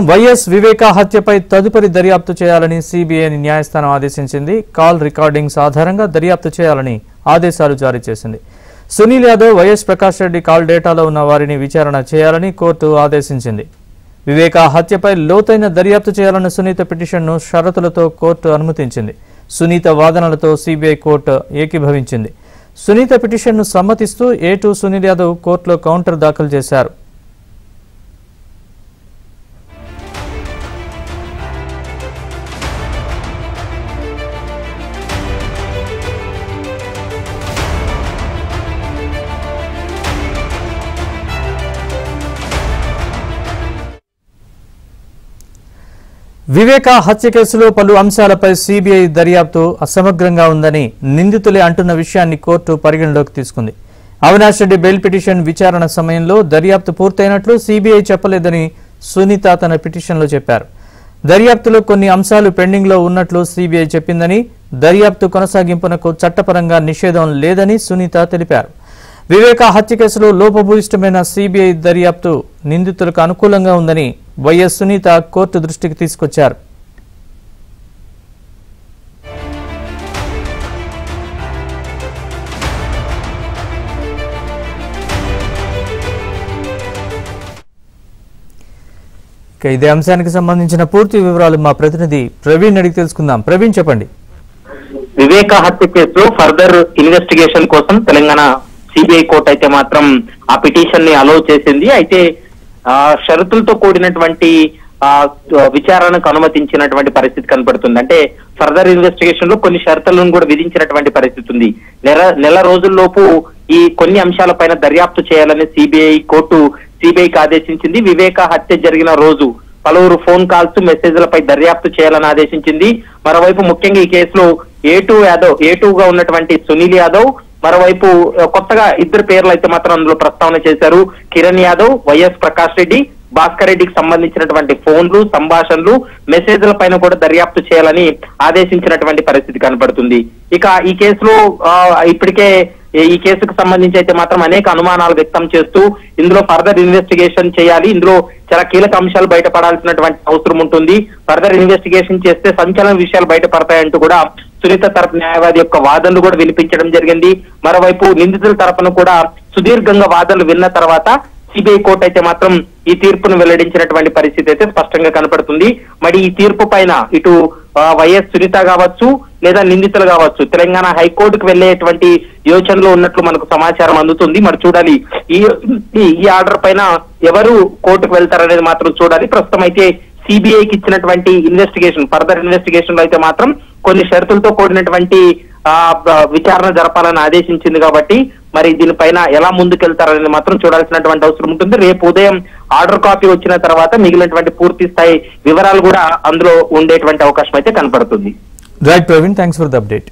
YS వివేక హత్యపై తదుపరి దర్యాప్తు చేయాలని సిబిఐని న్యాయస్థానం ఆదేశించింది. కాల్ రికార్డింగ్స్ ఆధారంగా దర్యాప్తు చేయాలని ఆదేశాలు జారీ చేసింది. సునీల్ యాదవ్, వైఎస్ ప్రకాష్ రెడ్డి కాల్ డేటాలో ఉన్న వారిని విచారణ చేయాలని కోర్టు ఆదేశించింది. వివేక హత్యపై లోతైన దర్యాప్తు చేయాలన్న సునీత పిటిషన్ను షరతులతో కోర్టు అనుమతించింది. సునీత వాదనలతో సిబిఐ కోర్టు ఏకీభవించింది. సునీత పిటిషన్ను సమ్మతిస్తూ A2 సునీల్ యాదవ్ కోర్టులో కౌంటర్ దాఖలు చేశారు. వివేక హత్య కేసులో పలు అంశాలపై సిబిఐ దర్యాప్తు అసమగ్రంగా ఉందని నిందితులే అంటున్న విషయాన్ని కోర్టు పరిగణలోకి తీసుకుంది. అవినాష్ రెడ్డి బెయిల్ పిటిషన్ విచారణ సమయంలో దర్యాప్తు పూర్తయినట్లు సిబిఐ చెప్పలేదని సునీత తన పిటిషన్లో చెప్పారు. దర్యాప్తులో కొన్ని అంశాలు పెండింగ్లో ఉన్నట్లు సిబిఐ చెప్పిందని, దర్యాప్తు కొనసాగింపునకు చట్టపరంగా నిషేధం లేదని సునీత తెలిపారు. వివేక హత్య కేసులో లోపభూయిష్టమైన సిబిఐ దర్యాప్తు నిందితులకు అనుకూలంగా ఉందని వైఎస్ సునీత కోర్టు దృష్టికి తీసుకొచ్చారు. ఇదే అంశానికి సంబంధించిన పూర్తి వివరాలు మా ప్రతినిధి ప్రవీణ్ అడిగి తెలుసుకుందాం. ప్రవీణ్, చెప్పండి. వివేక హత్య కేసులో ఫర్దర్ ఇన్వెస్టిగేషన్ కోసం తెలంగాణ సిబిఐ కోర్టు అయితే మాత్రం ఆ పిటిషన్ ని అలౌ చేసింది. అయితే షరతులతో కూడినటువంటి విచారణకు అనుమతించినటువంటి పరిస్థితి కనపడుతుంది. అంటే ఫర్దర్ ఇన్వెస్టిగేషన్ లో కొన్ని షరతులను కూడా విధించినటువంటి పరిస్థితి ఉంది. నెల రోజుల్లోపు ఈ కొన్ని అంశాలపైన దర్యాప్తు చేయాలని కోర్టు సిబిఐకి ఆదేశించింది. వివేక హత్య జరిగిన రోజు పలువురు ఫోన్ కాల్స్, మెసేజ్లపై దర్యాప్తు చేయాలని ఆదేశించింది. మరోవైపు ముఖ్యంగా ఈ కేసులో A2గా ఉన్నటువంటి సునీల్ యాదవ్, మరోవైపు కొత్తగా ఇద్దరు పేర్లు అయితే మాత్రం అందులో ప్రస్తావన చేశారు. కిరణ్ యాదవ్, వైఎస్ ప్రకాష్ రెడ్డి, భాస్కర్ రెడ్డికి సంబంధించినటువంటి ఫోన్లు, సంభాషణలు, మెసేజ్ల పైన కూడా దర్యాప్తు చేయాలని ఆదేశించినటువంటి పరిస్థితి కనపడుతుంది. ఇక ఈ కేసులో ఇప్పటికే ఈ కేసుకు సంబంధించి అయితే మాత్రం అనేక అనుమానాలు వ్యక్తం చేస్తూ ఇందులో ఫర్దర్ ఇన్వెస్టిగేషన్ చేయాలి, ఇందులో చాలా కీలక అంశాలు బయటపడాల్సినటువంటి అవసరం ఉంటుంది, ఫర్దర్ ఇన్వెస్టిగేషన్ చేస్తే సంచలన విషయాలు బయటపడతాయంటూ కూడా సునీత తరపు న్యాయవాది యొక్క వాదనలు కూడా వినిపించడం జరిగింది. మరోవైపు నిందితుల తరపున కూడా సుదీర్ఘంగా వాదనలు విన్న తర్వాత సిబిఐ కోర్టు అయితే మాత్రం ఈ తీర్పును వెల్లడించినటువంటి పరిస్థితి అయితే స్పష్టంగా కనపడుతుంది. మరి ఈ తీర్పు పైన ఇటు వైఎస్ సునీత కావచ్చు లేదా నిందితులు కావచ్చు తెలంగాణ హైకోర్టుకు వెళ్లేటువంటి యోచనలో ఉన్నట్లు మనకు సమాచారం అందుతుంది. మరి చూడాలి ఈ ఆర్డర్ పైన ఎవరు కోర్టుకు వెళ్తారనేది మాత్రం చూడాలి. ప్రస్తుతం అయితే సిబిఐకి ఇచ్చినటువంటి ఫర్దర్ ఇన్వెస్టిగేషన్ లో అయితే మాత్రం కొన్ని షరతులతో కూడినటువంటి విచారణ జరపాలని ఆదేశించింది. కాబట్టి మరి దీనిపైన ఎలా ముందుకెళ్తారనేది మాత్రం చూడాల్సినటువంటి అవసరం ఉంటుంది. రేపు ఉదయం ఆర్డర్ కాపీ వచ్చిన తర్వాత మిగిలినటువంటి పూర్తి స్థాయి వివరాలు కూడా అందులో ఉండేటువంటి అవకాశం అయితే కనపడుతుంది. Right Praveen, thanks for the update.